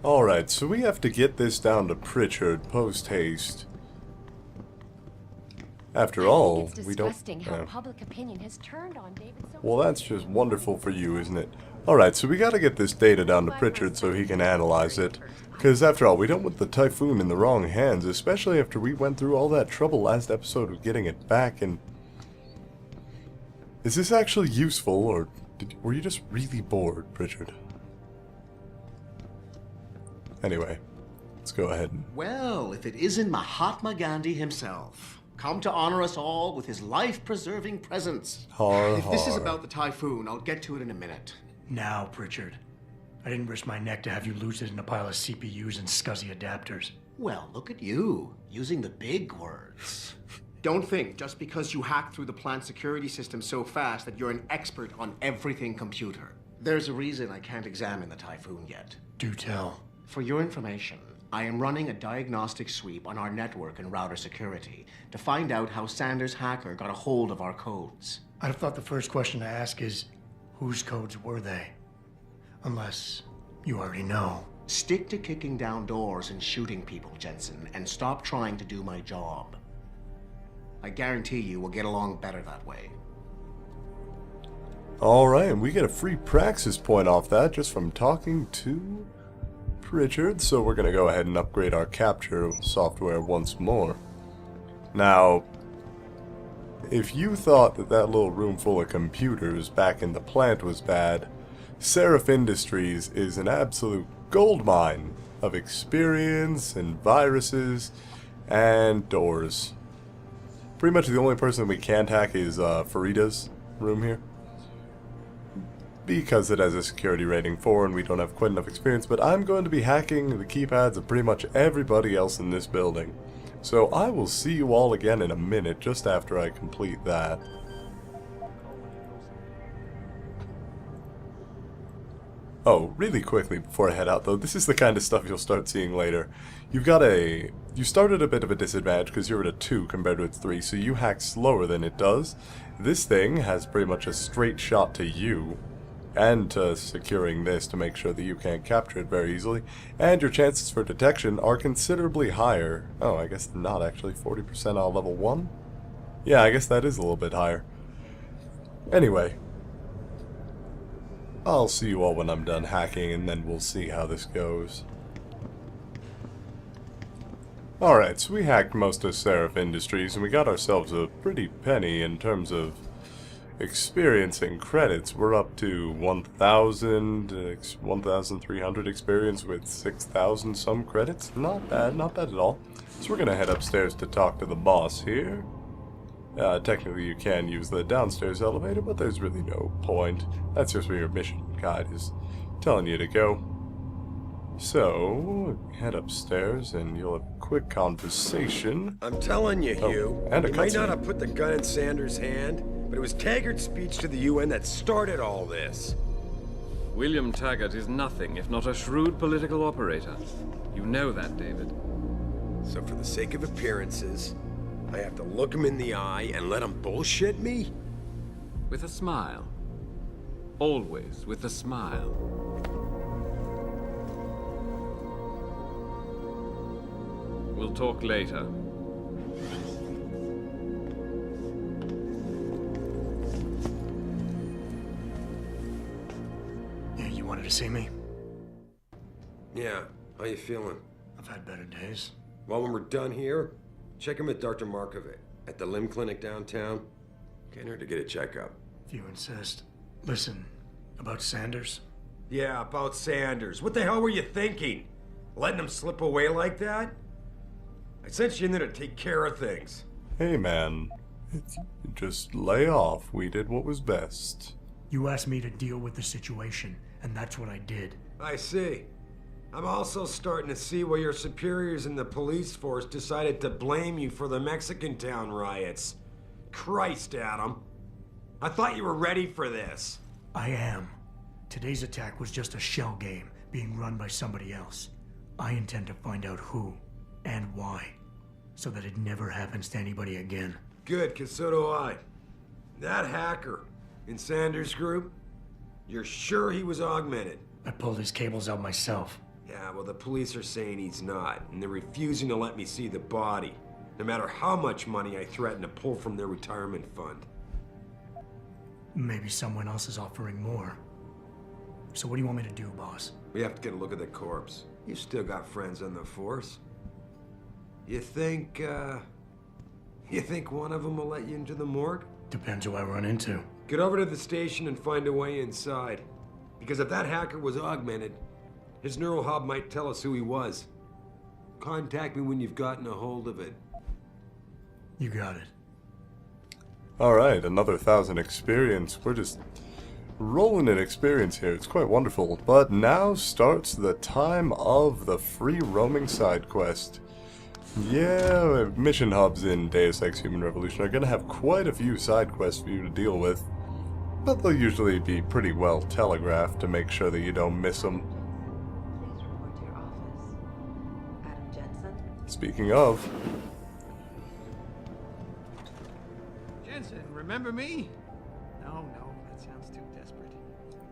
Alright, so we have to get this down to Pritchard post-haste. After all, we don't... how public opinion has turned on David so Well, that's just wonderful for you, isn't it? Alright, so we gotta get this data down to Pritchard so he can analyze it. Because after all, we don't want the Typhoon in the wrong hands, especially after we went through all that trouble last episode of getting it back, and... Is this actually useful, or were you just really bored, Pritchard? Anyway, let's go ahead and... Well, if it isn't Mahatma Gandhi himself, come to honor us all with his life-preserving presence. If this is about the Typhoon, I'll get to it in a minute. Now, Pritchard. I didn't risk my neck to have you lose it in a pile of CPUs and scuzzy adapters. Well, look at you, using the big words. Don't think just because you hacked through the plant security system so fast that you're an expert on everything computer. There's a reason I can't examine the Typhoon yet. Do tell. For your information, I am running a diagnostic sweep on our network and router security to find out how Sanders' hacker got a hold of our codes. I'd have thought the first question to ask is, whose codes were they? Unless you already know. Stick to kicking down doors and shooting people, Jensen, and stop trying to do my job. I guarantee you we'll get along better that way. Alright, and we get a free praxis point off that just from talking to Pritchard, so we're going to go ahead and upgrade our capture software once more. Now, if you thought that that little room full of computers back in the plant was bad, Seraph Industries is an absolute goldmine of experience and viruses and doors. Pretty much the only person we can't hack is Farida's room here, because it has a security rating 4 and we don't have quite enough experience, but I'm going to be hacking the keypads of pretty much everybody else in this building. So I will see you all again in a minute, just after I complete that. Oh, really quickly before I head out though, this is the kind of stuff you'll start seeing later. You started a bit of a disadvantage because you're at a 2 compared to its 3, so you hack slower than it does. This thing has pretty much a straight shot to you, and to securing this to make sure that you can't capture it very easily, and your chances for detection are considerably higher. Oh, I guess not actually, 40% on level 1? Yeah, I guess that is a little bit higher. Anyway, I'll see you all when I'm done hacking, and then we'll see how this goes. Alright, so we hacked most of Seraph Industries, and we got ourselves a pretty penny in terms of experience and credits. We're up to 1,300 experience with 6,000 some credits. Not bad at all. So we're gonna head upstairs to talk to the boss here. Technically you can use the downstairs elevator, but there's really no point. That's just where your mission guide is telling you to go. So, head upstairs and you'll have a quick conversation. I'm telling you, Hugh, and you may not have put the gun in Sanders' hand, but it was Taggart's speech to the UN that started all this. William Taggart is nothing if not a shrewd political operator. You know that, David. So for the sake of appearances, I have to look him in the eye and let him bullshit me? With a smile. Always with a smile. We'll talk later. Yeah, you wanted to see me? Yeah, how you feeling? I've had better days. Well, when we're done here, check him at Dr. Markovic at the limb clinic downtown. Can't hurt to get a checkup. If you insist. Listen, about Sanders? Yeah, about Sanders. What the hell were you thinking? Letting him slip away like that? I sent you in there to take care of things. Hey man, just lay off. We did what was best. You asked me to deal with the situation, and that's what I did. I see. I'm also starting to see why your superiors in the police force decided to blame you for the Mexican town riots. Christ, Adam. I thought you were ready for this. I am. Today's attack was just a shell game being run by somebody else. I intend to find out who and why, so that it never happens to anybody again. Good, 'cause so do I. That hacker in Sanders' group, you're sure he was augmented? I pulled his cables out myself. Yeah, well, the police are saying he's not, and they're refusing to let me see the body, no matter how much money I threaten to pull from their retirement fund. Maybe someone else is offering more. So what do you want me to do, boss? We have to get a look at the corpse. You still got friends on the force. You think one of them will let you into the morgue? Depends who I run into. Get over to the station and find a way inside. Because if that hacker was augmented, his neural hub might tell us who he was. Contact me when you've gotten a hold of it. You got it. Alright, another 1,000 experience. We're just rolling in experience here. It's quite wonderful. But now starts the time of the free roaming side quest. Yeah, mission hubs in Deus Ex Human Revolution are going to have quite a few side quests for you to deal with. But they'll usually be pretty well telegraphed to make sure that you don't miss them. Please report to your office. Adam Jensen? Speaking of... Jensen, remember me? No, that sounds too desperate.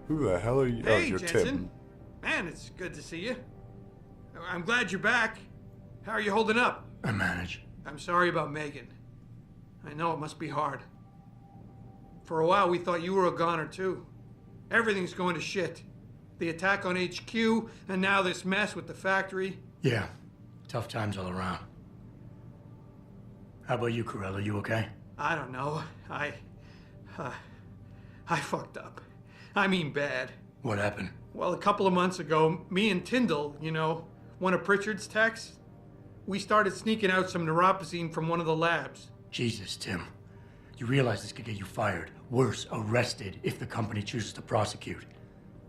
Who the hell are you? Hey, oh, you're Jensen. Tim. Man, it's good to see you. I'm glad you're back. How are you holding up? I manage. I'm sorry about Megan. I know it must be hard. For a while, we thought you were a goner, too. Everything's going to shit. The attack on HQ, and now this mess with the factory. Yeah, tough times all around. How about you, Corella? You okay? I don't know. I fucked up. I mean bad. What happened? Well, a couple of months ago, me and Tyndall, you know, one of Pritchard's techs, we started sneaking out some neuropozyne from one of the labs. Jesus, Tim. You realize this could get you fired. Worse, arrested if the company chooses to prosecute.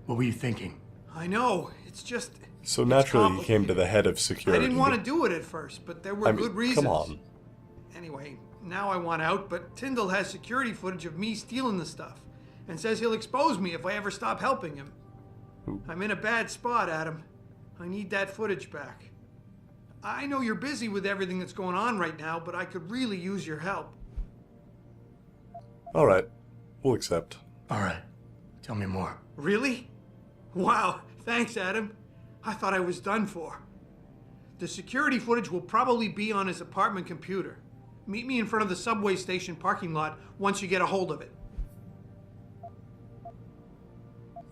What were you thinking? I know. It's just... So it's naturally you came to complicated. the head of I security. didn't want to do it at first, but there were good reasons. Come on. Anyway, now I want out, but Tyndall has security footage of me stealing the stuff and says he'll expose me if I ever stop helping him. I'm in a bad spot, Adam. I need that footage back. I know you're busy with everything that's going on right now, but I could really use your help. Alright, we'll accept. Alright, tell me more. Really? Wow, thanks, Adam. I thought I was done for. The security footage will probably be on his apartment computer. Meet me in front of the subway station parking lot once you get a hold of it.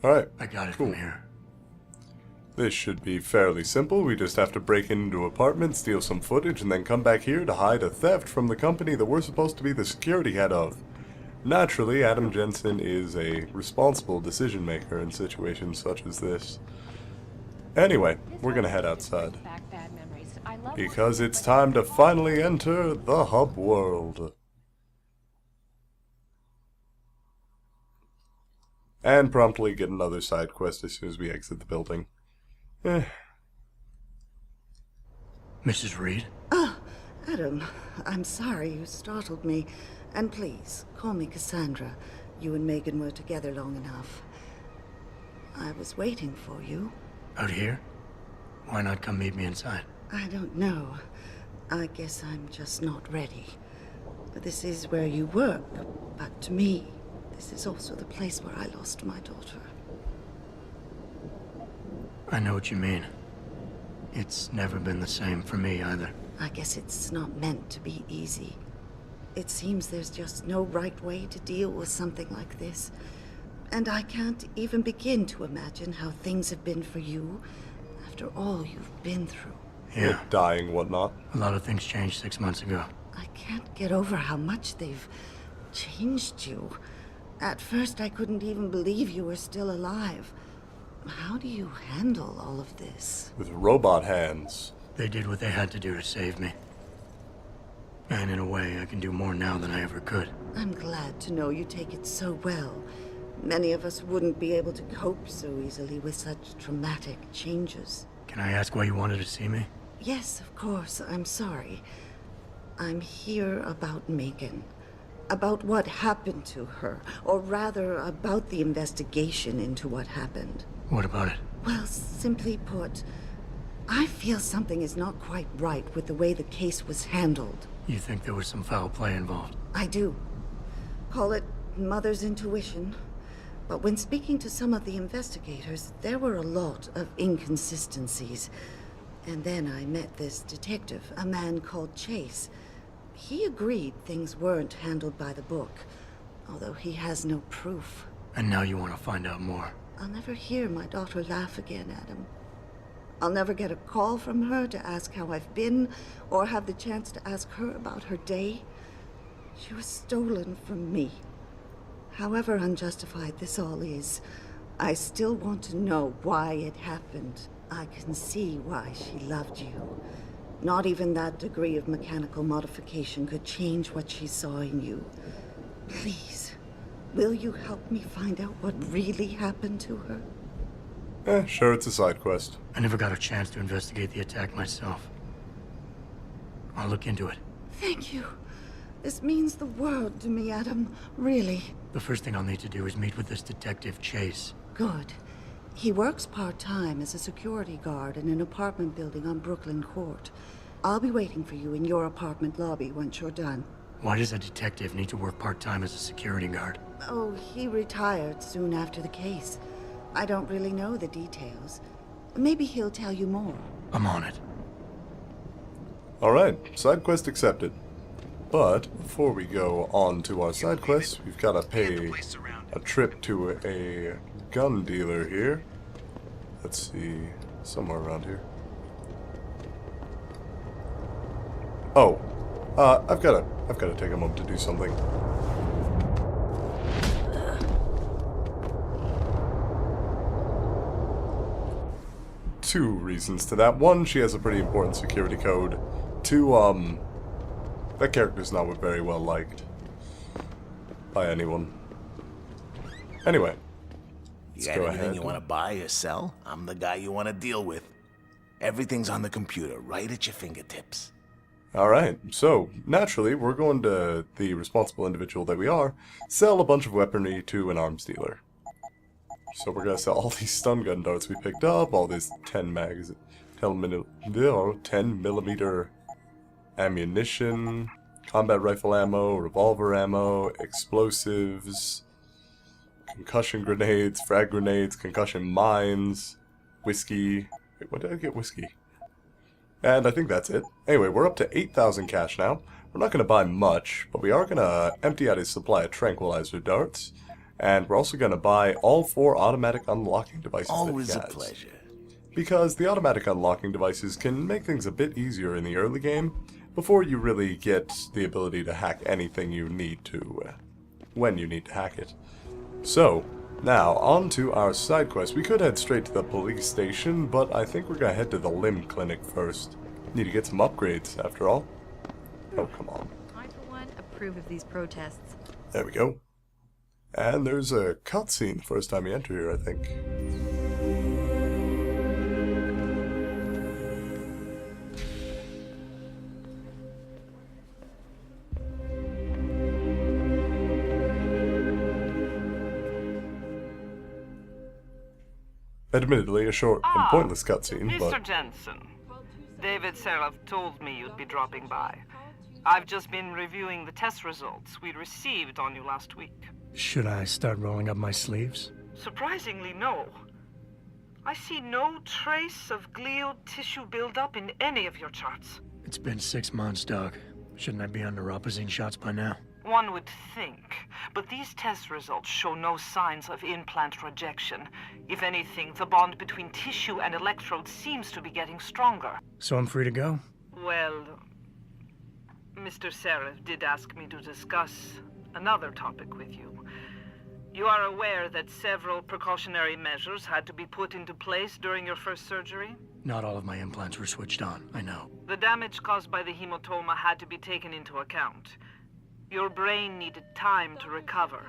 Alright, I got it cool. from here. This should be fairly simple. We just have to break into apartments, steal some footage, and then come back here to hide a theft from the company that we're supposed to be the security head of. Naturally, Adam Jensen is a responsible decision maker in situations such as this. Anyway, we're gonna head outside. Back bad memories. I love Because it's time to finally enter the hub world. And promptly get another side quest as soon as we exit the building. Mrs. Reed? Adam, I'm sorry you startled me. And please, call me Cassandra. You and Megan were together long enough. I was waiting for you. Out here? Why not come meet me inside? I don't know. I guess I'm just not ready. This is where you work, but to me, this is also the place where I lost my daughter. I know what you mean. It's never been the same for me either. I guess it's not meant to be easy. It seems there's just no right way to deal with something like this. And I can't even begin to imagine how things have been for you after all you've been through. Yeah, Like dying, whatnot. a lot of things changed 6 months ago. I can't get over how much they've changed you. At first, I couldn't even believe you were still alive. How do you handle all of this? With robot hands. They did what they had to do to save me. And in a way, I can do more now than I ever could. I'm glad to know you take it so well. Many of us wouldn't be able to cope so easily with such traumatic changes. Can I ask why you wanted to see me? Yes, of course. I'm sorry. I'm here about Megan. About what happened to her. Or rather, about the investigation into what happened. What about it? Well, simply put, I feel something is not quite right with the way the case was handled. You think there was some foul play involved? I do. Call it mother's intuition. But when speaking to some of the investigators, there were a lot of inconsistencies. And then I met this detective, a man called Chase. He agreed things weren't handled by the book, although he has no proof. And now you want to find out more. I'll never hear my daughter laugh again, Adam. I'll never get a call from her to ask how I've been, or have the chance to ask her about her day. She was stolen from me. However unjustified this all is, I still want to know why it happened. I can see why she loved you. Not even that degree of mechanical modification could change what she saw in you. Please, will you help me find out what really happened to her? Sure, it's a side quest. I never got a chance to investigate the attack myself. I'll look into it. Thank you. This means the world to me, Adam. Really. The first thing I'll need to do is meet with this detective, Chase. Good. He works part-time as a security guard in an apartment building on Brooklyn Court. I'll be waiting for you in your apartment lobby once you're done. Why does a detective need to work part-time as a security guard? Oh, he retired soon after the case. I don't really know the details. Maybe he'll tell you more. I'm on it. Alright, side quest accepted. But before we go on to our side quest, we've got to pay a trip to a gun dealer here. Let's see, somewhere around here. Oh, I've got to take a moment to do something. Two reasons to that. One, she has a pretty important security code. Two, that character's not very well liked by anyone. Anyway, You got anything you want to buy or sell? I'm the guy you want to deal with. Everything's on the computer, right at your fingertips. Alright, so naturally we're going to, the responsible individual that we are, sell a bunch of weaponry to an arms dealer. So we're going to sell all these stun gun darts we picked up, all this 10 millimeter ammunition, combat rifle ammo, revolver ammo, explosives, concussion grenades, frag grenades, concussion mines, whiskey. Wait, when did I get whiskey? And I think that's it. Anyway, we're up to 8,000 cash now. We're not going to buy much, but we are going to empty out his supply of tranquilizer darts. And we're also going to buy all 4 automatic unlocking devices Always that he a has. pleasure. Because the automatic unlocking devices can make things a bit easier in the early game, before you really get the ability to hack anything you need to, when you need to hack it. So, now, on to our side quest. We could head straight to the police station, but I think we're going to head to the limb clinic first. Need to get some upgrades, after all. Oh, come on. I, for one, approve of these protests. There we go. And there's a cutscene the first time you enter here, I think. Admittedly, a short and pointless cutscene, but... Mr. Jensen, David Seraph told me you'd be dropping by. I've just been reviewing the test results we received on you last week. Should I start rolling up my sleeves? Surprisingly, no. I see no trace of glial tissue buildup in any of your charts. It's been 6 months, Doug. Shouldn't I be under opposite shots by now? One would think, but these test results show no signs of implant rejection. If anything, the bond between tissue and electrodes seems to be getting stronger. So I'm free to go? Well, Mr. Seraph did ask me to discuss another topic with you. You are aware that several precautionary measures had to be put into place during your first surgery? Not all of my implants were switched on, I know. The damage caused by the hematoma had to be taken into account. Your brain needed time to recover,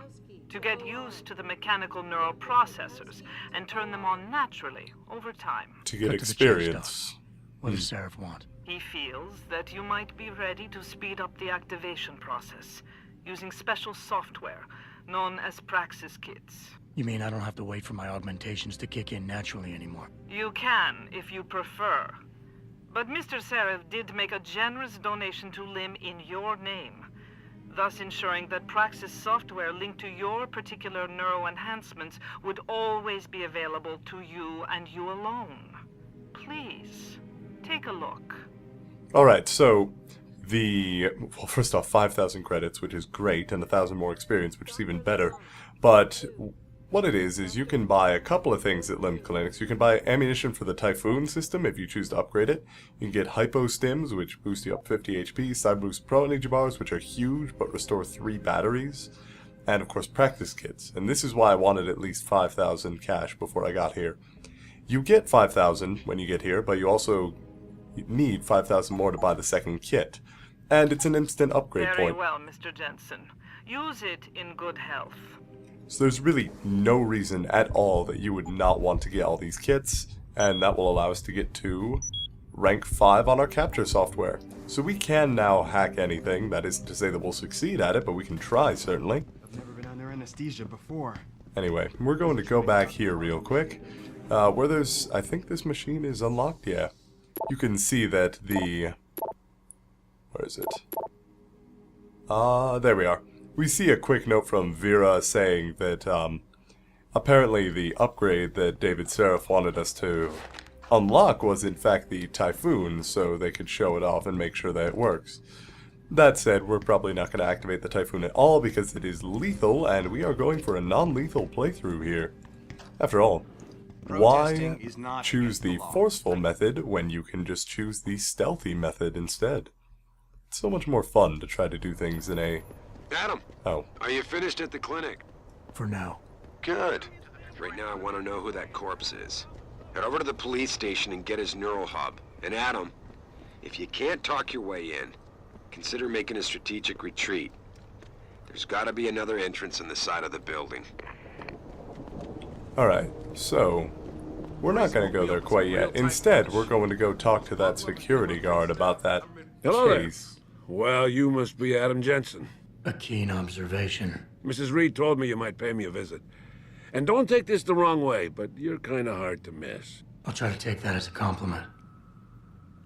to get used to the mechanical neural processors and turn them on naturally over time. To get Cut to the chase, experience. Doc. What does Seraph want? He feels that you might be ready to speed up the activation process using special software known as Praxis kits. You mean I don't have to wait for my augmentations to kick in naturally anymore? You can, if you prefer. But Mr. Seraph did make a generous donation to LIM in your name. thus ensuring that Praxis software linked to your particular neuroenhancements would always be available to you and you alone. Please, take a look. Alright, so well, first off, 5,000 credits, which is great, and 1,000 more experience, which is even better. But what it is you can buy a couple of things at Limb Clinics. You can buy ammunition for the Typhoon system if you choose to upgrade it. You can get Hypo Stims, which boost you up 50 HP, Side Boost Pro Energy Bars, which are huge, but restore 3 batteries, and of course practice kits. And this is why I wanted at least 5,000 cash before I got here. You get 5,000 when you get here, but you also need 5,000 more to buy the second kit. And it's an instant upgrade point. Very well, Mr. Jensen. Use it in good health. So there's really no reason at all that you would not want to get all these kits, and that will allow us to get to rank 5 on our capture software. So we can now hack anything. That isn't to say that we'll succeed at it, but we can try, certainly. I've never been under anesthesia before. Anyway, we're going to go back here real quick, where there's, I think this machine is unlocked, yeah. You can see that where is it? There we are. We see a quick note from Vera saying that, apparently the upgrade that David Seraph wanted us to unlock was in fact the Typhoon, so they could show it off and make sure that it works. That said, we're probably not going to activate the Typhoon at all because it is lethal, and we are going for a non-lethal playthrough here. After all, why choose the forceful method when you can just choose the stealthy method instead? It's so much more fun to try to do things in a... Adam! Oh. Are you finished at the clinic? For now. Good. Right now I want to know who that corpse is. Head over to the police station and get his neural hub. And Adam, if you can't talk your way in, consider making a strategic retreat. There's gotta be another entrance on the side of the building. Alright, so... we're not going to go there quite yet. Instead, we're going to go talk to that security guard about that case. There. Well, you must be Adam Jensen. A keen observation. Mrs. Reed told me you might pay me a visit. And don't take this the wrong way, but you're kind of hard to miss. I'll try to take that as a compliment.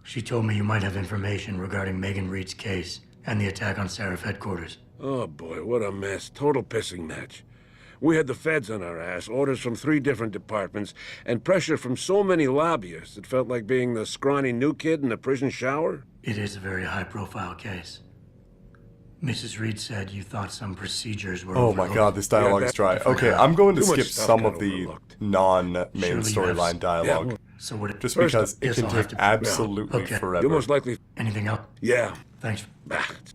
She told me you might have information regarding Megan Reed's case and the attack on Seraph headquarters. Oh boy, what a mess. Total pissing match. We had the feds on our ass, orders from 3 different departments, and pressure from so many lobbyists it felt like being the scrawny new kid in the prison shower. It is a very high-profile case. Mrs. Reed said you thought some procedures were overlooked. My god, this dialogue is dry. Okay, I'm going to skip some of the non-main storyline dialogue. Yeah. So what just because it can take absolutely forever. You're most likely... Anything else? Yeah. Thanks.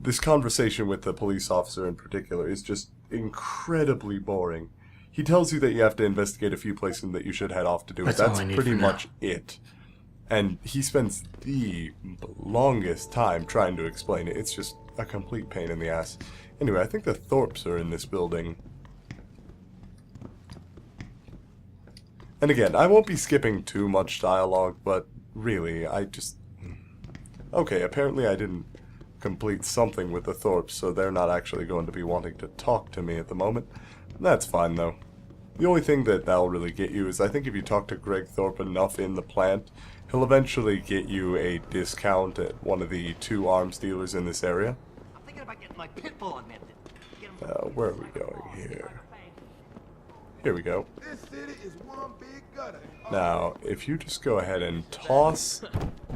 This conversation with the police officer in particular is just incredibly boring. He tells you that you have to investigate a few places and that you should head off to do it. That's pretty much it. And he spends the longest time trying to explain it. It's just a complete pain in the ass. Anyway, I think the Thorpes are in this building. And again, I won't be skipping too much dialogue, but really, I just... Okay, apparently I didn't complete something with the Thorpes, so they're not actually going to be wanting to talk to me at the moment. That's fine, though. The only thing that'll really get you is I think if you talk to Greg Thorpe enough in the plant, he'll eventually get you a discount at one of the 2 arms dealers in this area. I'm thinking about getting my pit bull augmented. Where are we going here? Here we go. This city is one big gutter. Now, if you just go ahead and toss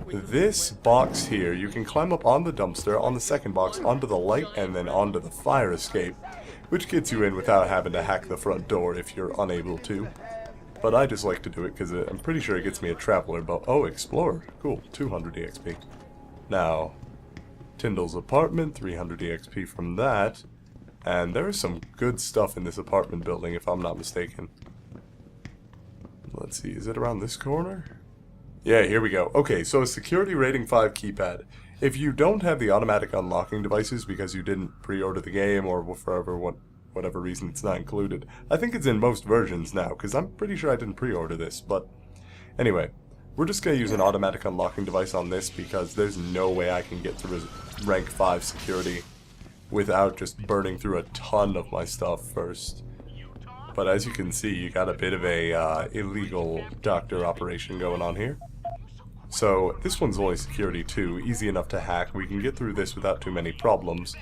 this box here, you can climb up on the dumpster, on the second box, onto the light, and then onto the fire escape, which gets you in without having to hack the front door if you're unable to. But I just like to do it because I'm pretty sure it gets me a traveler boat. Oh, Explorer. Cool. 200 EXP. Now, Tyndall's apartment, 300 EXP from that. And there is some good stuff in this apartment building, if I'm not mistaken. Let's see, is it around this corner? Yeah, here we go. Okay, so a security rating 5 keypad. If you don't have the automatic unlocking devices because you didn't pre-order the game or for whatever reason it's not included, I think it's in most versions now, because I'm pretty sure I didn't pre-order this, but anyway, we're just going to use an automatic unlocking device on this because there's no way I can get to rank 5 security without just burning through a ton of my stuff first. But as you can see, you got a bit of a illegal doctor operation going on here. So this one's only security 2, easy enough to hack. We can get through this without too many problems.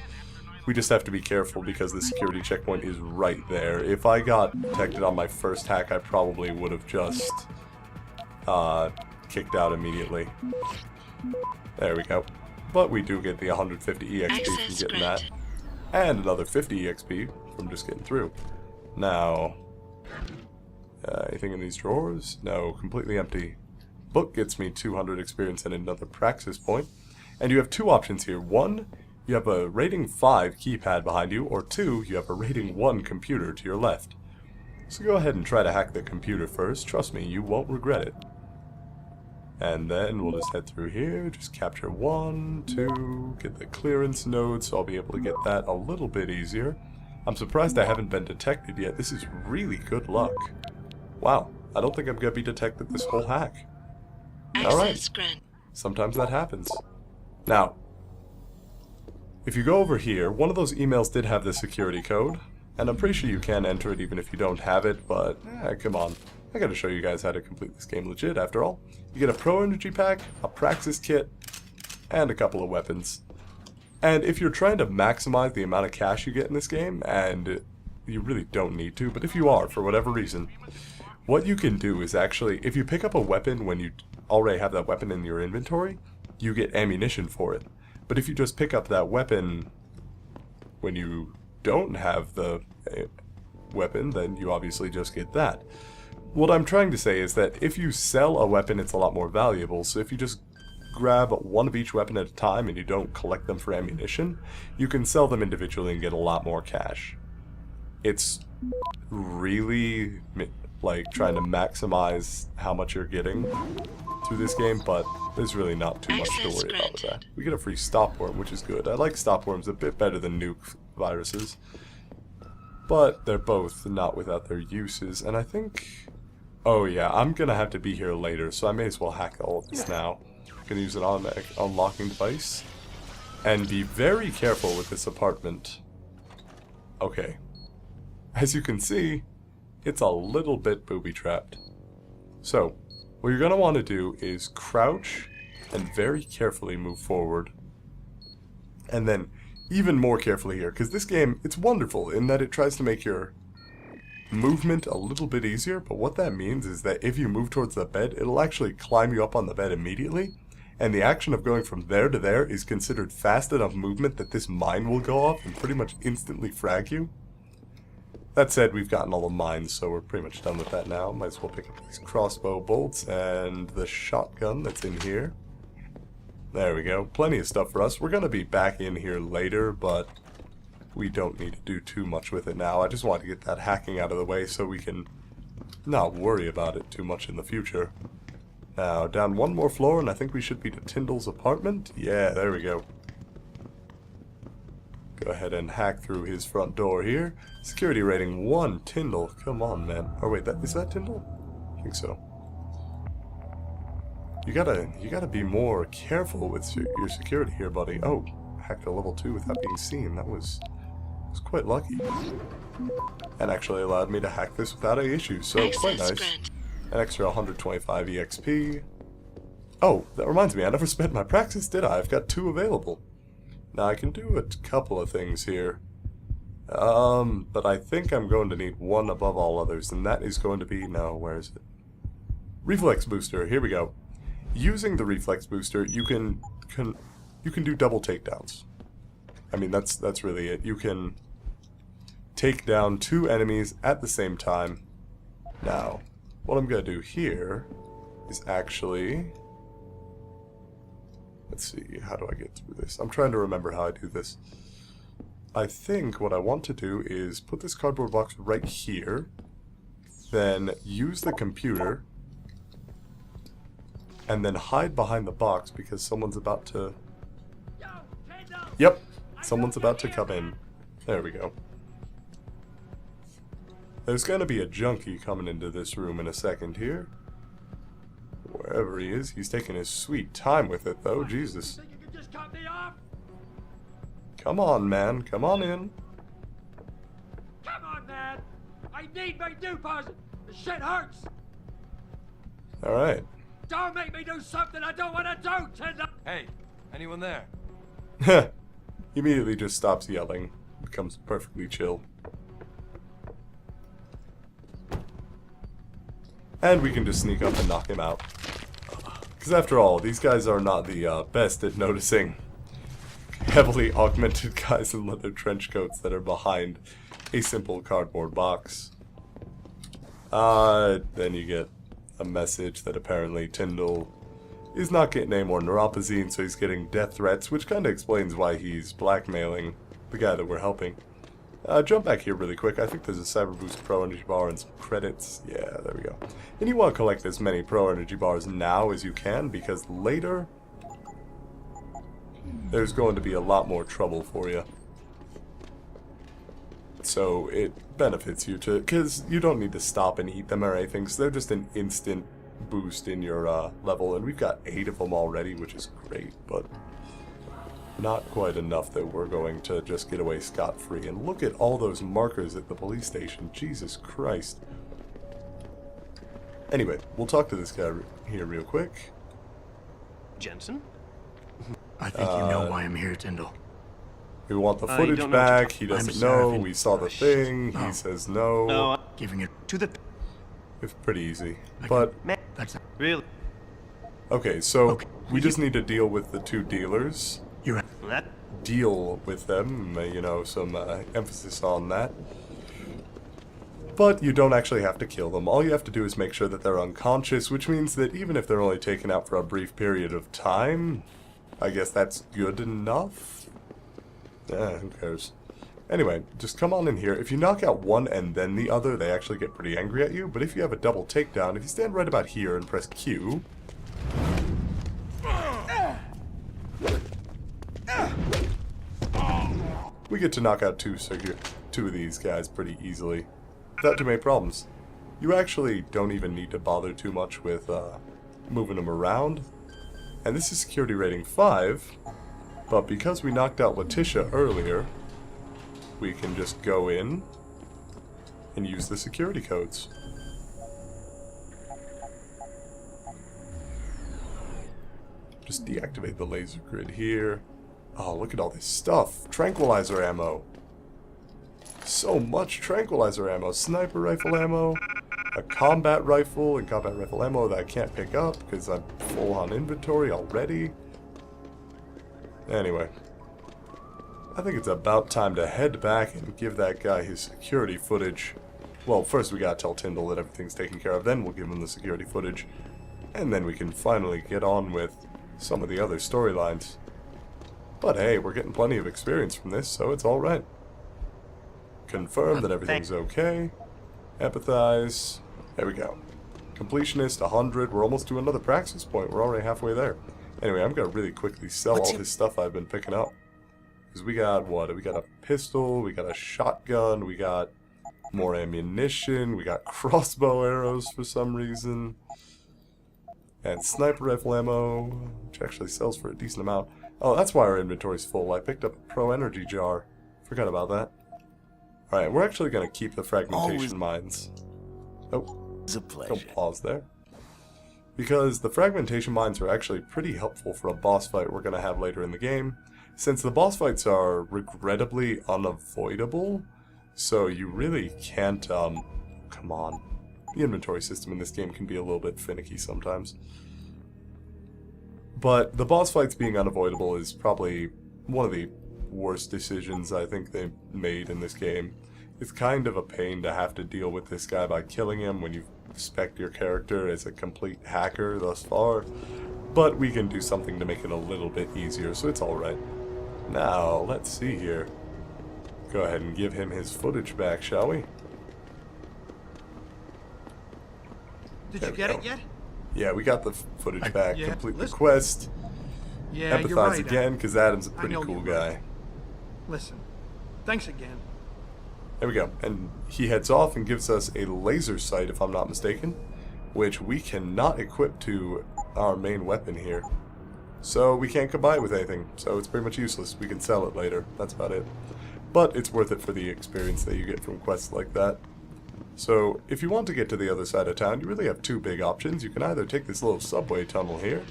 We just have to be careful because the security checkpoint is right there. If I got detected on my first hack, I probably would have just kicked out immediately. There we go. But we do get the 150 EXP from getting that. And another 50 EXP from just getting through. Now, anything in these drawers? No, completely empty. Book gets me 200 experience and another praxis point. And you have two options here. One, you have a rating 5 keypad behind you, or 2, you have a rating 1 computer to your left. So go ahead and try to hack the computer first. Trust me, you won't regret it. And then we'll just head through here, just capture 1, 2, get the clearance node, so I'll be able to get that a little bit easier. I'm surprised I haven't been detected yet. This is really good luck. Wow, I don't think I'm going to be detected this whole hack. Alright, sometimes that happens. Now, if you go over here, one of those emails did have the security code, and I'm pretty sure you can enter it even if you don't have it, but come on. I gotta show you guys how to complete this game legit, after all. You get a Pro Energy Pack, a Praxis Kit, and a couple of weapons. And if you're trying to maximize the amount of cash you get in this game, and you really don't need to, but if you are, for whatever reason, what you can do is actually, if you pick up a weapon when you already have that weapon in your inventory, you get ammunition for it. But if you just pick up that weapon when you don't have the weapon, then you obviously just get that. What I'm trying to say is that if you sell a weapon, it's a lot more valuable. So if you just grab one of each weapon at a time and you don't collect them for ammunition, you can sell them individually and get a lot more cash. It's really like trying to maximize how much you're getting through this game, but there's really not too much to worry about with that. We get a free stopworm, which is good. I like stopworms a bit better than nuke viruses, but they're both not without their uses. And I think, oh yeah, I'm gonna have to be here later, so I may as well hack all of this now. I'm gonna use an automatic unlocking device, and be very careful with this apartment. Okay, as you can see, it's a little bit booby-trapped. So, what you're gonna want to do is crouch and very carefully move forward. And then even more carefully here, because this game, it's wonderful in that it tries to make your movement a little bit easier, but what that means is that if you move towards the bed, it'll actually climb you up on the bed immediately, and the action of going from there to there is considered fast enough movement that this mine will go off and pretty much instantly frag you. That said, we've gotten all the mines, so we're pretty much done with that now. Might as well pick up these crossbow bolts and the shotgun that's in here. There we go. Plenty of stuff for us. We're going to be back in here later, but we don't need to do too much with it now. I just want to get that hacking out of the way so we can not worry about it too much in the future. Now, down one more floor, and I think we should be to Tyndall's apartment. Yeah, there we go. Go ahead and hack through his front door here. Security rating 1, Tyndall. Come on, man. Oh wait, is that Tyndall? I think so. You gotta be more careful with your security here, buddy. Oh, hacked a level 2 without being seen. That was quite lucky. And actually allowed me to hack this without any issues, so quite nice. An extra 125 EXP. Oh, that reminds me, I never spent my praxis, did I? I've got 2 available. Now I can do a couple of things here. But I think I'm going to need one above all others, and that is going to be, no, where is it? Reflex booster, here we go. Using the reflex booster, you can do double takedowns. I mean, that's really it. You can take down 2 enemies at the same time. Now, what I'm going to do here is actually... Let's see, how do I get through this? I'm trying to remember how I do this. I think what I want to do is put this cardboard box right here, then use the computer, and then hide behind the box because someone's about to... Yep, someone's about to come in. There we go. There's gonna be a junkie coming into this room in a second here. Wherever he is, he's taking his sweet time with it, though. Jesus. Come on, man. Come on in. Come on, man. I need my deposit. The shit hurts. All right. Don't make me do something I don't want to do, Tinder. Hey, anyone there? He immediately just stops yelling, becomes perfectly chill. And we can just sneak up and knock him out. Because after all, these guys are not the best at noticing heavily augmented guys in leather trench coats that are behind a simple cardboard box. Then you get a message that apparently Tyndall is not getting any more neuropazine, so he's getting death threats, which kind of explains why he's blackmailing the guy that we're helping. Jump back here really quick. I think there's a Cyber Boost Pro Energy Bar and some credits. Yeah, there we go. And you want to collect as many Pro Energy Bars now as you can, because later there's going to be a lot more trouble for you. So it benefits you to, because you don't need to stop and eat them or anything, so they're just an instant boost in your level, and we've got 8 of them already, which is great, but not quite enough that we're going to just get away scot-free. And look at all those markers at the police station. Jesus Christ. Anyway, we'll talk to this guy here real quick. Jensen? I think you know why I'm here, Tyndall. We want the footage back. He doesn't know. We saw the thing. He says no. No, giving it to the... It's pretty easy. But... That's really... Okay, so we just need to deal with the 2 dealers. You're that? Deal with them, you know, some emphasis on that. But you don't actually have to kill them. All you have to do is make sure that they're unconscious, which means that even if they're only taken out for a brief period of time, I guess that's good enough? Yeah, who cares? Anyway, just come on in here. If you knock out one and then the other, they actually get pretty angry at you. But if you have a double takedown, if you stand right about here and press Q... we get to knock out 2 of these guys pretty easily, without too many problems. You actually don't even need to bother too much with moving them around. And this is security rating 5, but because we knocked out Letitia earlier, we can just go in and use the security codes. Just deactivate the laser grid here. Oh, look at all this stuff. Tranquilizer ammo. So much tranquilizer ammo. Sniper rifle ammo. A combat rifle and combat rifle ammo that I can't pick up because I'm full on inventory already. Anyway. I think it's about time to head back and give that guy his security footage. Well, first we gotta tell Tyndall that everything's taken care of, then we'll give him the security footage. And then we can finally get on with some of the other storylines. But hey, we're getting plenty of experience from this, so it's alright. Confirm that everything's okay. Empathize. There we go. Completionist, 100. We're almost to another praxis point. We're already halfway there. Anyway, I'm going to really quickly sell all this stuff I've been picking up. Because we got, what? We got a pistol, we got a shotgun, we got more ammunition, we got crossbow arrows for some reason. And sniper rifle ammo, which actually sells for a decent amount. Oh, that's why our inventory's full. I picked up a pro energy jar. Forgot about that. Alright, we're actually going to keep the fragmentation mines. Oh, it's a pleasure. Don't pause there. Because the fragmentation mines are actually pretty helpful for a boss fight we're going to have later in the game. Since the boss fights are regrettably unavoidable, so you really can't, come on. The inventory system in this game can be a little bit finicky sometimes. But the boss fights being unavoidable is probably one of the worst decisions I think they made in this game. It's kind of a pain to have to deal with this guy by killing him when you spec your character as a complete hacker thus far. But we can do something to make it a little bit easier, so it's alright. Now, let's see here. Go ahead and give him his footage back, shall we? Did you get it yet? Yeah, we got the footage back. Yeah, Complete the quest. Yeah, Empathize you're right, again, because Adam's a pretty cool guy. Listen, thanks again. There we go. And he heads off and gives us a laser sight, if I'm not mistaken, which we cannot equip to our main weapon here. So we can't combine it with anything, so it's pretty much useless. We can sell it later. That's about it. But it's worth it for the experience that you get from quests like that. So, if you want to get to the other side of town, you really have 2 big options. You can either take this little subway tunnel here,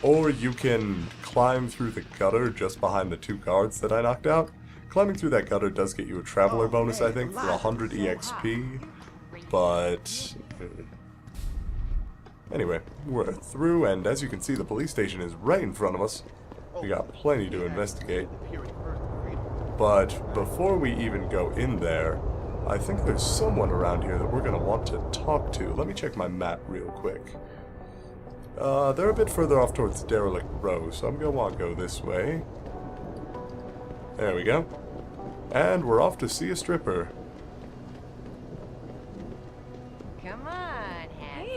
or you can climb through the gutter just behind the 2 guards that I knocked out. Climbing through that gutter does get you a traveler bonus, I think, for 100 EXP, but anyway, we're through, and as you can see, the police station is right in front of us. We got plenty to investigate. But before we even go in there, I think there's someone around here that we're going to want to talk to. Let me check my map real quick. They're a bit further off towards Derelict Row, so I'm going to want to go this way. There we go. And we're off to see a stripper. Come on,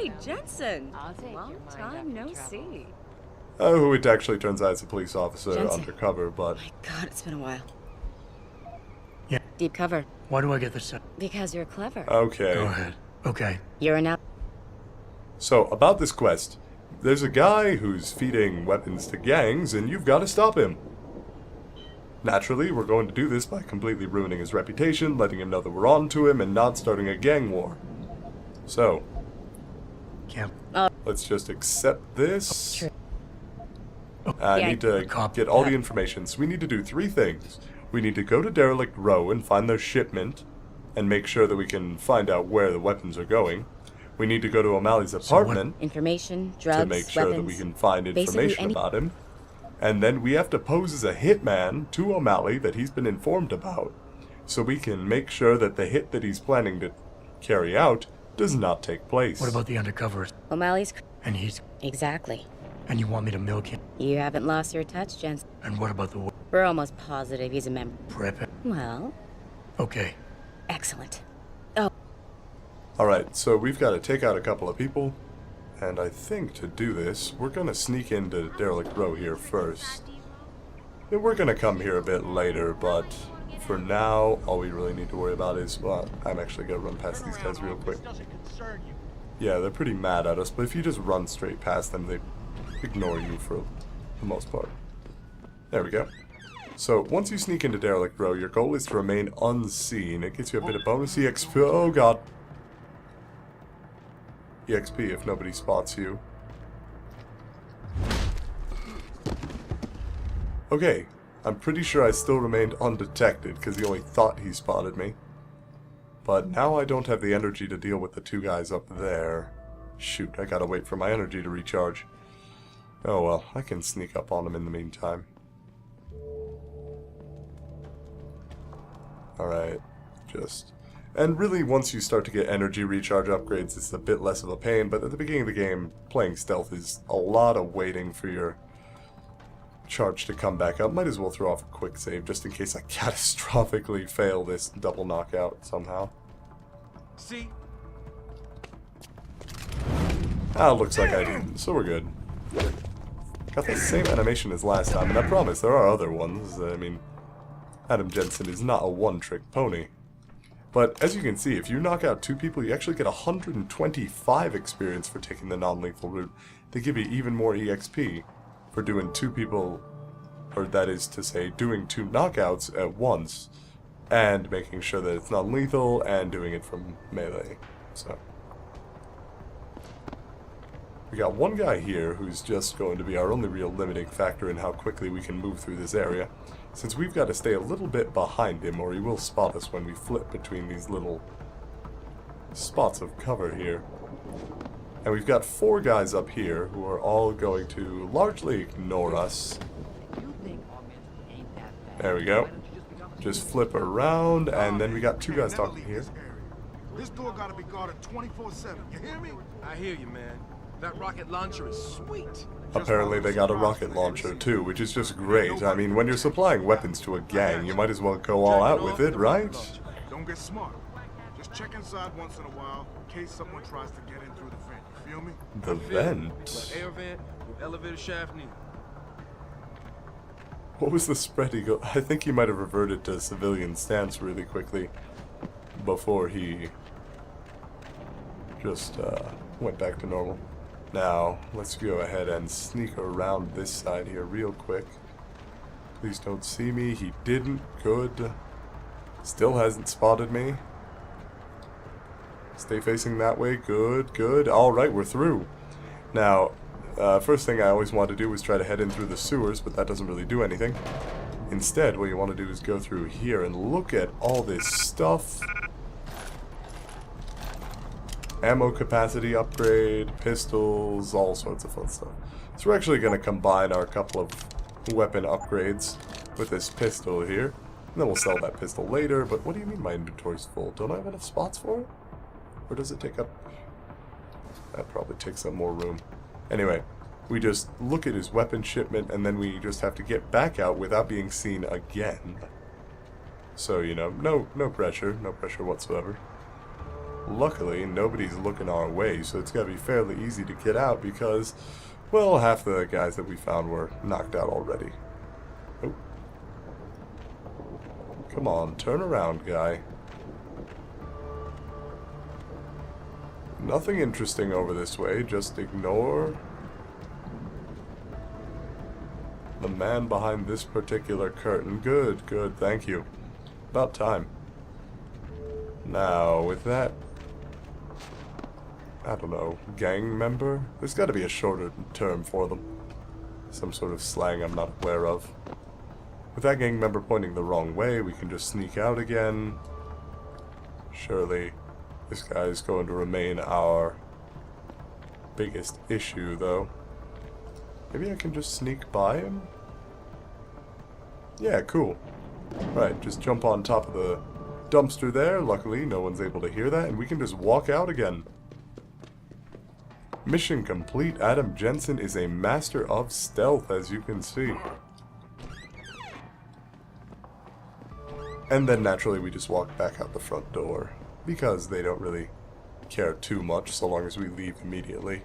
Hey, Jensen. I'll take Long your mind time off no your trouble. see. Who it actually turns out is a police officer Jensen. undercover, but... God, it's been a while. Yeah. Deep cover. Why do I get this? Because you're clever. Okay. Go ahead. Okay. You're an out. So, about this quest, there's a guy who's feeding weapons to gangs, and you've got to stop him. Naturally, we're going to do this by completely ruining his reputation, letting him know that we're on to him, and not starting a gang war. So, let's just accept this. I need to get all the information, so we need to do 3 things. We need to go to Derelict Row and find their shipment, and make sure that we can find out where the weapons are going. We need to go to O'Malley's apartment Information, drugs, to make sure that we can find Basically information about him. And then we have to pose as a hitman to O'Malley that he's been informed about, so we can make sure that the hit that he's planning to carry out does not take place. What about the undercovers? O'Malley's. And he's... Exactly. And you want me to milk him? You haven't lost your touch, Jensen. And what about the... We're almost positive he's a member. Prep it. Well. Okay. Excellent. Oh. Alright, so we've got to take out a couple of people. And I think to do this, we're going to sneak into Derelict Row here first. Yeah, we're going to come here a bit later, but for now, all we really need to worry about is... Well, I'm actually going to run past these guys real quick. Yeah, they're pretty mad at us, but if you just run straight past them, they ignore you for the most part. There we go. So, once you sneak into Derelict Row, your goal is to remain unseen. It gets you a bit of bonus EXP. Oh god. EXP if nobody spots you. Okay, I'm pretty sure I still remained undetected because he only thought he spotted me. But now I don't have the energy to deal with the 2 guys up there. Shoot, I gotta wait for my energy to recharge. Oh well, I can sneak up on him in the meantime. Alright, just... And really, once you start to get energy recharge upgrades, it's a bit less of a pain, but at the beginning of the game, playing stealth is a lot of waiting for your charge to come back up. Might as well throw off a quick save, just in case I catastrophically fail this double knockout somehow. See? Ah, looks like I didn't, so we're good. Got the same animation as last time, and I promise there are other ones. I mean, Adam Jensen is not a one-trick pony. But as you can see, if you knock out 2 people, you actually get 125 experience for taking the non-lethal route. They give you even more EXP for doing 2 people, or that is to say, doing 2 knockouts at once, and making sure that it's non-lethal, and doing it from melee. So, we got one guy here who's just going to be our only real limiting factor in how quickly we can move through this area, since we've got to stay a little bit behind him, or he will spot us when we flip between these little spots of cover here. And we've got 4 guys up here who are all going to largely ignore us. There we go. Just flip around, and then we got 2 guys talking here. This door gotta be guarded 24/7. You hear me? I hear you, man. That rocket launcher is sweet. Apparently they got a rocket launcher too, which is just great. I mean, when you're supplying weapons to a gang, you might as well go all out with it, right? Don't get smart. Just check inside once in a while in case someone tries to get in through the vent. You feel me? The vent? Air vent with elevator shaft needed. What was the spread he go? I think he might have reverted to civilian stance really quickly before he just went back to normal. Now, let's go ahead and sneak around this side here real quick. Please don't see me. He didn't. Good. Still hasn't spotted me. Stay facing that way. Good, good. Alright, we're through. Now, First thing I always want to do is try to head in through the sewers, but that doesn't really do anything. Instead, what you want to do is go through here and look at all this stuff. Ammo capacity upgrade, pistols, all sorts of fun stuff. So we're actually going to combine our couple of weapon upgrades with this pistol here. And then we'll sell that pistol later, but what do you mean my inventory's full? Don't I have enough spots for it? Or does it take up... That probably takes up more room. Anyway, we just look at his weapon shipment, and then we just have to get back out without being seen again. So, you know, no pressure whatsoever. Luckily, nobody's looking our way, so it's gotta be fairly easy to get out because, well, half the guys that we found were knocked out already. Oh. Come on, turn around, guy. Nothing interesting over this way, just ignore the man behind this particular curtain. Good, good, thank you. About time. Now, with that, I don't know, gang member? There's got to be a shorter term for them. Some sort of slang I'm not aware of. With that gang member pointing the wrong way, we can just sneak out again. Surely, this guy is going to remain our biggest issue, though. Maybe I can just sneak by him? Yeah, cool. Right, just jump on top of the dumpster there. Luckily, no one's able to hear that, and we can just walk out again. Mission complete. Adam Jensen is a master of stealth, as you can see. And then, naturally, we just walk back out the front door. Because they don't really care too much, so long as we leave immediately.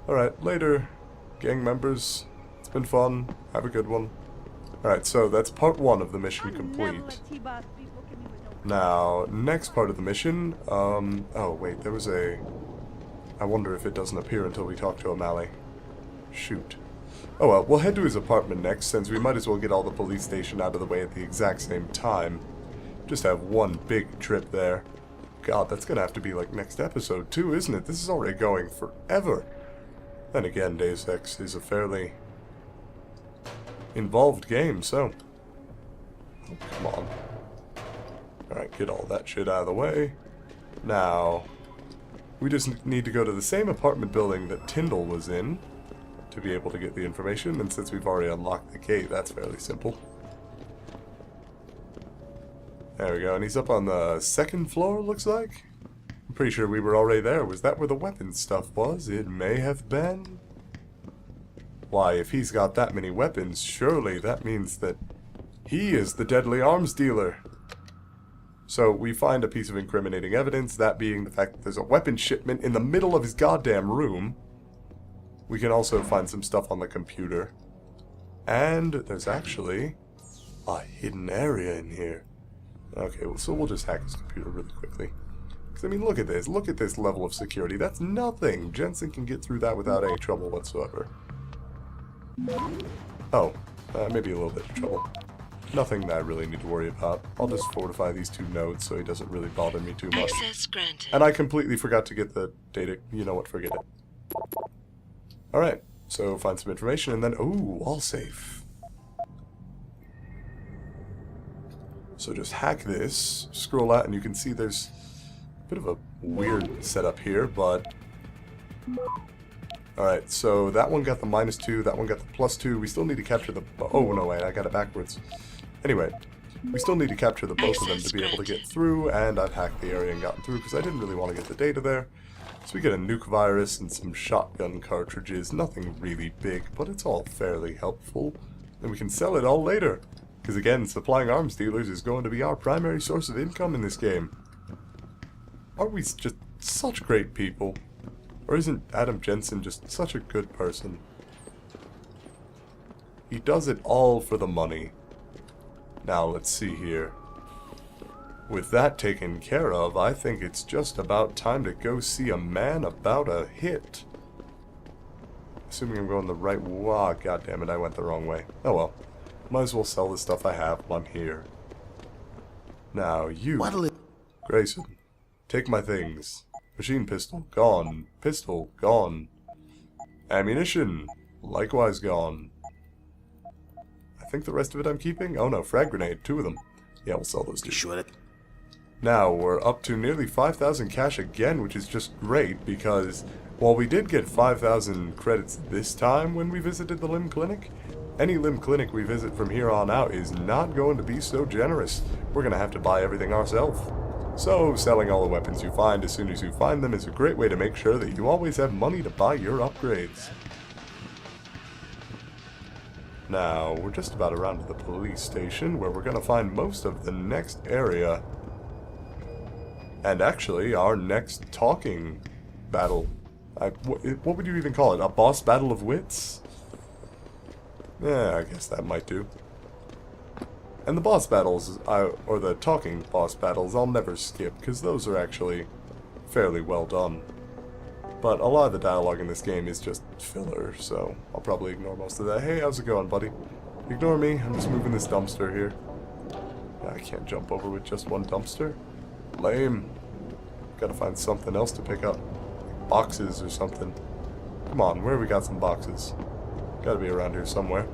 Alright, later, gang members. It's been fun. Have a good one. Alright, so that's part 1 of the mission complete. Now, next part of the mission, oh wait, there was a... I wonder if it doesn't appear until we talk to O'Malley. Shoot. Oh well, we'll head to his apartment next, since we might as well get all the police station out of the way at the exact same time. Just have one big trip there. God, that's gonna have to be like next episode too, isn't it? This is already going forever. Then again, Deus Ex is a fairly involved game, so... Oh, come on. Alright, get all that shit out of the way. Now, we just need to go to the same apartment building that Tyndall was in to be able to get the information, and since we've already unlocked the gate, that's fairly simple. There we go, and he's up on the 2nd floor, looks like? I'm pretty sure we were already there. Was that where the weapons stuff was? It may have been. Why, if he's got that many weapons, surely that means that he is the deadly arms dealer. So we find a piece of incriminating evidence, that being the fact that there's a weapon shipment in the middle of his goddamn room. We can also find some stuff on the computer. And there's actually a hidden area in here. Okay, well, so we'll just hack his computer really quickly. Because, I mean, look at this. Look at this level of security. That's nothing. Jensen can get through that without any trouble whatsoever. Oh, maybe a little bit of trouble. Nothing that I really need to worry about. I'll just fortify these 2 nodes so he doesn't really bother me too much. Access granted. And I completely forgot to get the data. You know what, forget it. Alright, so find some information and then... Ooh, wall safe. So just hack this, scroll out, and you can see there's a bit of a weird setup here, but... Alright, so that one got the -2, that one got the +2. We still need to capture the... Oh, no, wait, I got it backwards. Anyway, we still need to capture the both of them to be able to get through, and I've hacked the area and gotten through because I didn't really want to get the data there. So we get a nuke virus and some shotgun cartridges. Nothing really big, but it's all fairly helpful. And we can sell it all later. Because again, supplying arms dealers is going to be our primary source of income in this game. Aren't we just such great people? Or isn't Adam Jensen just such a good person? He does it all for the money. Now, let's see here. With that taken care of, I think it's just about time to go see a man about a hit. Assuming I'm going the right way. Ah, goddammit, I went the wrong way. Oh well. Might as well sell the stuff I have while I'm here. Now, you, Grayson, take my things. Machine pistol, gone. Pistol, gone. Ammunition, likewise gone. I think the rest of it I'm keeping? Oh no, frag grenade, 2 of them. Yeah, we'll sell those 2. Sure that Now, we're up to nearly 5,000 cash again, which is just great, because while we did get 5,000 credits this time when we visited the limb clinic, any limb clinic we visit from here on out is not going to be so generous. We're going to have to buy everything ourselves. So, selling all the weapons you find as soon as you find them is a great way to make sure that you always have money to buy your upgrades. Now, we're just about around to the police station, where we're going to find most of the next area. And actually, our next talking battle. What would you even call it? A boss battle of wits? Yeah, I guess that might do. And the boss battles, or the talking boss battles, I'll never skip, because those are actually fairly well done. But a lot of the dialogue in this game is just filler, so I'll probably ignore most of that. Hey, how's it going, buddy? Ignore me, I'm just moving this dumpster here. I can't jump over with just one dumpster. Lame. Gotta find something else to pick up. Boxes or something. Come on, where have we got some boxes? Gotta be around here somewhere.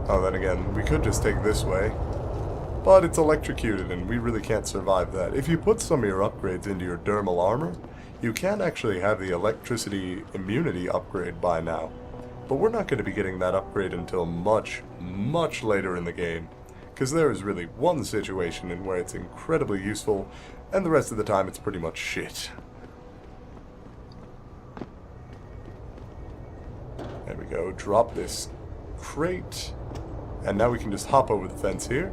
Oh, then again, we could just take this way. But it's electrocuted and we really can't survive that. If you put some of your upgrades into your dermal armor, you can actually have the electricity immunity upgrade by now. But we're not going to be getting that upgrade until much, much later in the game. Because there is really one situation in where it's incredibly useful, and the rest of the time it's pretty much shit. There we go, drop this crate, and now we can just hop over the fence here,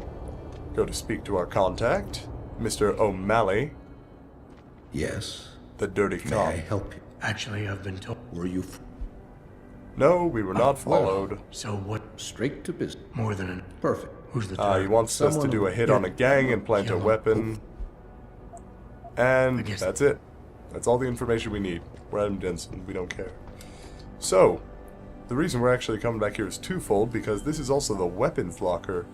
go to speak to our contact, Mr. O'Malley. Yes? The dirty cop. May I help you? Actually, I've been told. Were you... No, we were not followed. Well, so what? Straight to business. More than an... Perfect. Who's the target? He wants us to do a hit on a gang and plant a weapon. And that's it. That's all the information we need. We're Adam Jensen. We don't care. So, the reason we're actually coming back here is twofold, because this is also the weapons locker.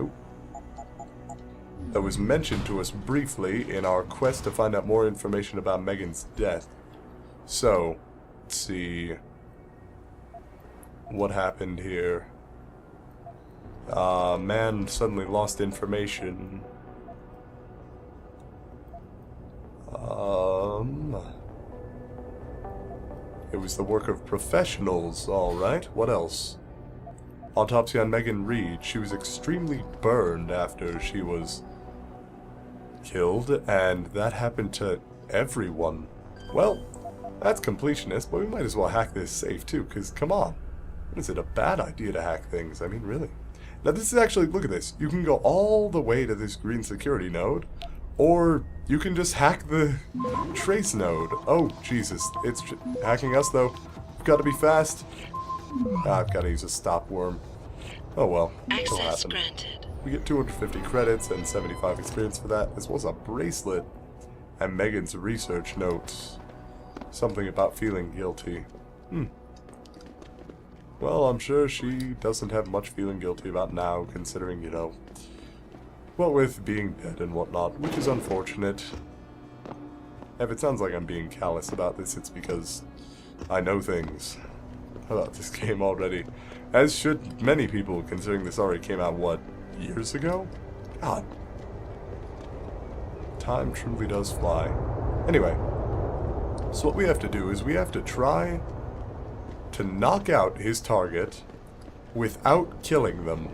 Ooh. That was mentioned to us briefly in our quest to find out more information about Megan's death. So, let's see what happened here. Man suddenly lost information. It was the work of professionals, alright. What else? Autopsy on Megan Reed. She was extremely burned after she was killed, and that happened to everyone. Well, that's completionist, but we might as well hack this safe too, because come on. Is it a bad idea to hack things? I mean, really. Now this is actually, look at this. You can go all the way to this green security node, or you can just hack the trace node. Oh, Jesus. It's hacking us, though. We've got to be fast. I've got to use a stop worm. Oh, well. It'll happen. Granted. We get 250 credits and 75 experience for that, as well as a bracelet. And Megan's research notes. Something about feeling guilty. Well, I'm sure she doesn't have much feeling guilty about now, considering, you know, what with being dead and whatnot, which is unfortunate. If it sounds like I'm being callous about this, it's because I know things about this game already. As should many people, considering this already came out, what, years ago? God. Time truly does fly. Anyway, so what we have to do is we have to try to knock out his target without killing them,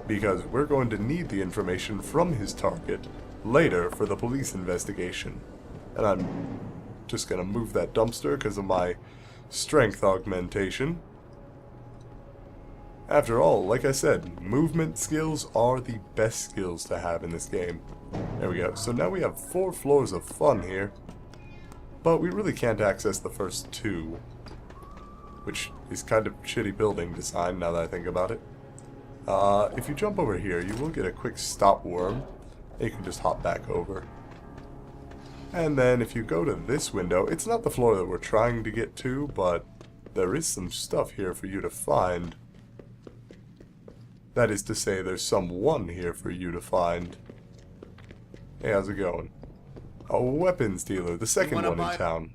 because we're going to need the information from his target later for the police investigation. And I'm just going to move that dumpster because of my strength augmentation. After all, like I said, movement skills are the best skills to have in this game. There we go. So now we have 4 floors of fun here, but we really can't access the first 2. Which is kind of shitty building design now that I think about it. If you jump over here, you will get a quick stop worm. You can just hop back over. And then if you go to this window, it's not the floor that we're trying to get to, but there is some stuff here for you to find. That is to say, there's someone here for you to find. Hey, how's it going? A weapons dealer, the second one in town.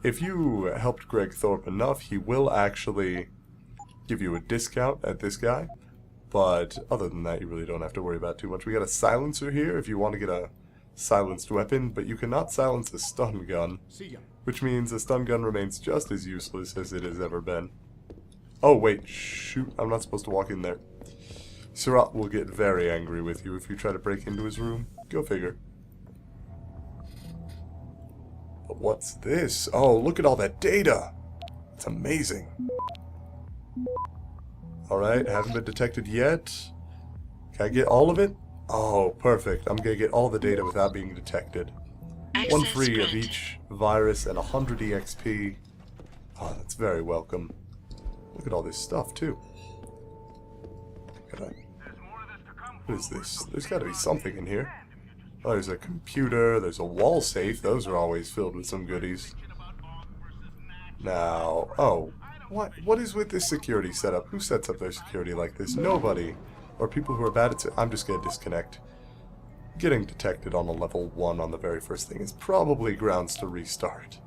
If you helped Greg Thorpe enough, he will actually give you a discount at this guy. But other than that, you really don't have to worry about too much. We got a silencer here if you want to get a silenced weapon, but you cannot silence a stun gun. Which means a stun gun remains just as useless as it has ever been. Oh wait, shoot, I'm not supposed to walk in there. Surratt will get very angry with you if you try to break into his room. Go figure. But what's this? Oh, look at all that data! It's amazing. Alright, haven't been detected yet. Can I get all of it? Oh, perfect. I'm gonna get all the data without being detected. One free of each virus and 100 EXP. Oh, that's very welcome. Look at all this stuff, too. What is this? There's gotta be something in here. Oh, there's a computer, there's a wall safe. Those are always filled with some goodies. Now, oh. What is with this security setup? Who sets up their security like this? Nobody. Or people who are bad at it. I'm just gonna disconnect. Getting detected on a level 1 on the very first thing is probably grounds to restart.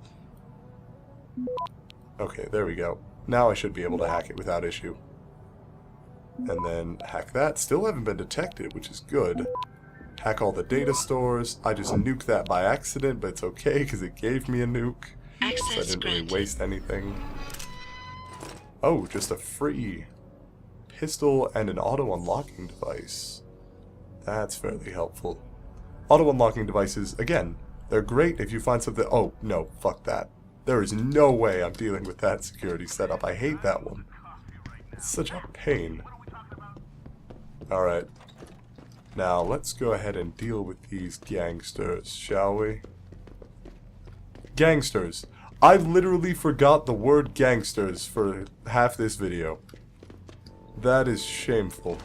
Okay, there we go. Now I should be able to hack it without issue. And then hack that. Still haven't been detected, which is good. Hack all the data stores. I just nuked that by accident, but it's okay because it gave me a nuke. So I didn't really waste anything. Oh, just a free pistol and an auto-unlocking device. That's fairly helpful. Auto-unlocking devices, again, they're great if you find something... Oh, no, fuck that. There is no way I'm dealing with that security setup. I hate that one. It's such a pain. Alright. Now, let's go ahead and deal with these gangsters, shall we? Gangsters. I literally forgot the word gangsters for half this video. That is shameful.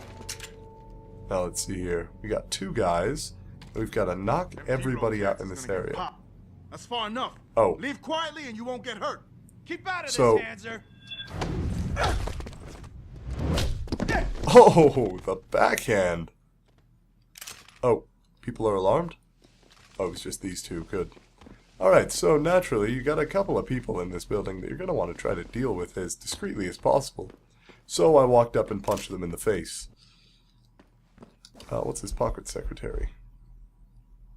Now let's see here. We got 2 guys. We've got to knock everybody out in this area. That's far enough. Oh. Leave quietly and you won't get hurt. Keep out of this, Hanser. Oh, the backhand. Oh, people are alarmed? Oh, it's just these 2. Good. Alright, so naturally, you got a couple of people in this building that you're going to want to try to deal with as discreetly as possible. So I walked up and punched them in the face. What's his pocket secretary?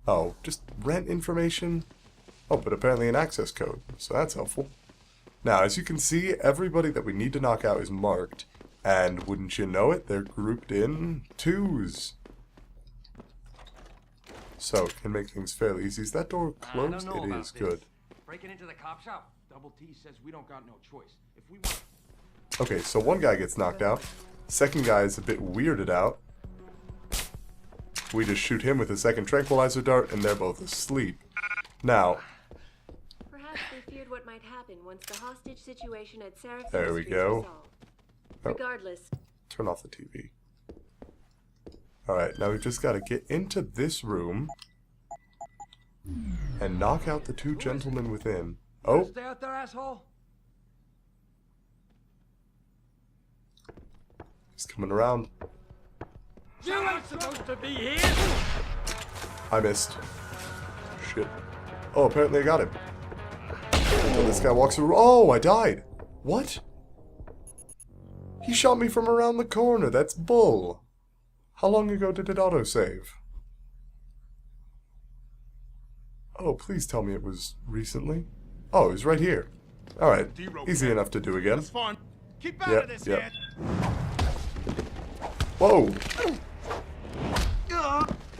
Oh, just rent information? Oh, but apparently an access code, so that's helpful. Now, as you can see, everybody that we need to knock out is marked. And wouldn't you know it, they're grouped in 2s. So, it can make things fairly easy. Is that door closed? It is. Good. Breaking into the cop shop. Double T says we don't got no choice. If we want... Okay, so one guy gets knocked out. Second guy is a bit weirded out. We just shoot him with a second tranquilizer dart, and they're both asleep. Now... Perhaps they feared what might happen once the hostage situation at Seraph there we Industries go. resolved. Regardless... Turn off the TV. Alright, now we've just got to get into this room and knock out the 2 gentlemen within. Oh! Stay out there, asshole. He's coming around. You ain't supposed to be here! I missed. Shit. Oh, apparently I got him. Until this guy walks around. Oh, I died! What? He shot me from around the corner. That's bull. How long ago did it autosave? Oh, please tell me it was recently. Oh, it was right here. Alright, easy enough to do again. Keep out of this, yep. Whoa!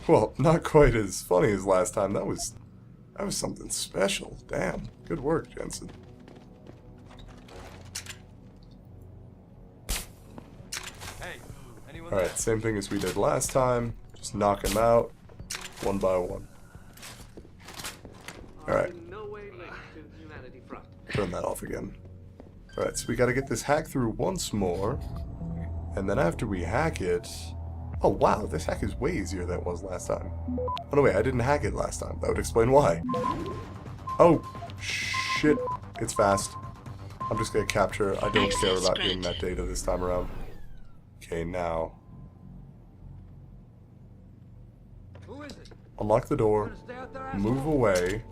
Well, not quite as funny as last time. That was something special. Damn. Good work, Jensen. Alright, same thing as we did last time. Just knock him out, one by one. Alright. Turn that off again. Alright, so we gotta get this hack through once more. And then after we hack it... Oh wow, this hack is way easier than it was last time. Oh no wait, I didn't hack it last time. That would explain why. Oh, shit. It's fast. I'm just gonna capture. I don't care about getting that data this time around. Okay, now. unlock the door, move away,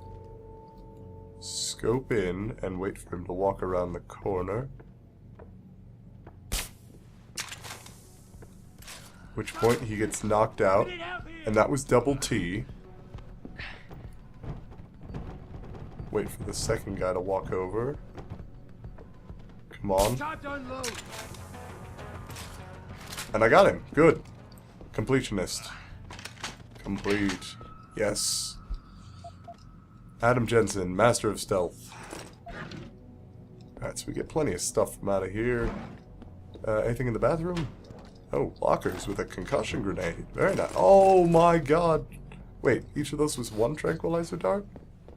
scope in, and wait for him to walk around the corner. Which point he gets knocked out, and that was double T. Wait for the second guy to walk over. Come on. And I got him. Good. Completionist. Complete. Yes. Adam Jensen, Master of Stealth. Alright, so we get plenty of stuff from out of here. Anything in the bathroom? Oh, lockers with a concussion grenade. Very nice. Oh my god. Wait, each of those was one tranquilizer dart?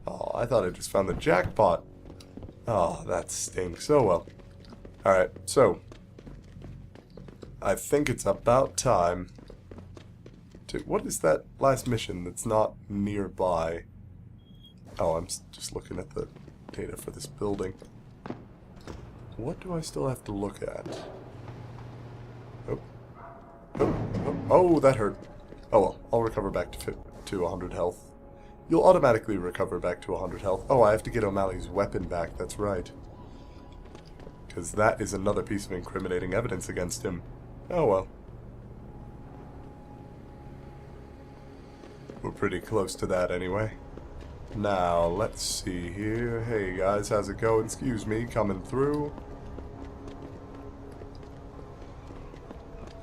Oh, I thought I just found the jackpot. Oh, that stinks. Oh well. Alright, so I think it's about time to... What is that last mission that's not nearby? Oh, I'm just looking at the data for this building. What do I still have to look at? Oh. Oh, that hurt. Oh well, I'll recover back to 100 health. You'll automatically recover back to 100 health. Oh, I have to get O'Malley's weapon back, that's right. Because that is another piece of incriminating evidence against him. Oh well. We're pretty close to that anyway. Now, let's see here. Hey guys, how's it going? Excuse me, coming through.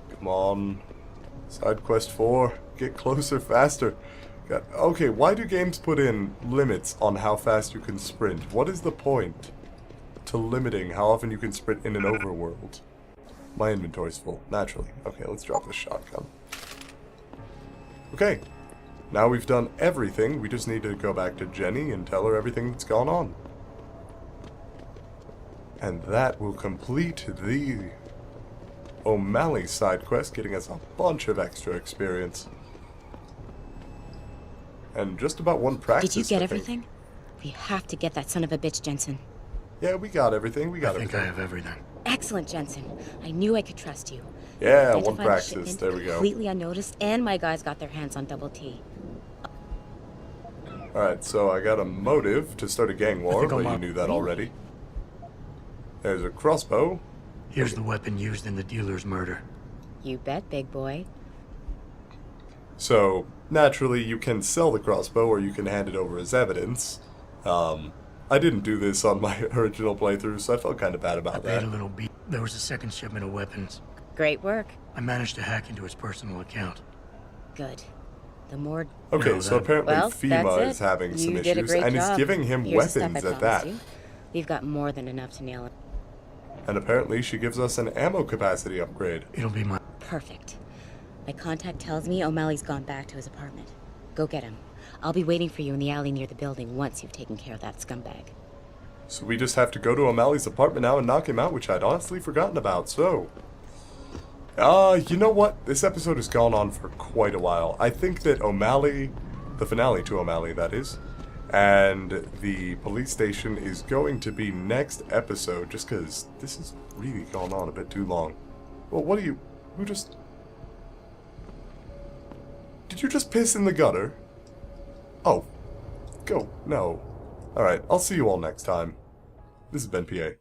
Come on. Side quest 4. Get closer faster. Okay, why do games put in limits on how fast you can sprint? What is the point to limiting how often you can sprint in an overworld? My inventory's full, naturally. Okay, let's drop this shotgun. Okay, now we've done everything. We just need to go back to Jenny and tell her everything that's gone on. And that will complete the O'Malley side quest, getting us a bunch of extra experience. And just about one practice. Did you get everything? We have to get that son of a bitch, Jensen. Yeah, we got everything. We got I think everything. I have everything. Excellent, Jensen. I knew I could trust you. Yeah, one Identified the practice. shipment There we go. Completely unnoticed, and my guys got their hands on double T. Alright, so I got a motive to start a gang war, but you knew that already. There's a crossbow. Here's the weapon used in the dealer's murder. You bet, big boy. So, naturally, you can sell the crossbow or you can hand it over as evidence. I didn't do this on my original playthrough, so I felt kind of bad about that. Paid a little beat. There was a second shipment of weapons. Great work. I managed to hack into his personal account. Good. The more... Okay, so apparently well, FEMA is having some You did a issues, great and job. is giving him Here's a step weapons I at that. promised you. We've got more than enough to nail it. And apparently she gives us an ammo capacity upgrade. It'll be my... Perfect. My contact tells me O'Malley's gone back to his apartment. Go get him. I'll be waiting for you in the alley near the building once you've taken care of that scumbag. So we just have to go to O'Malley's apartment now and knock him out, which I'd honestly forgotten about, so... you know what? This episode has gone on for quite a while. I think that O'Malley, the finale to O'Malley, that is, and the police station is going to be next episode, just because this has really gone on a bit too long. Well, what do you... Who just... Did you just piss in the gutter? Oh. Go. No. Alright, I'll see you all next time. This has been PA.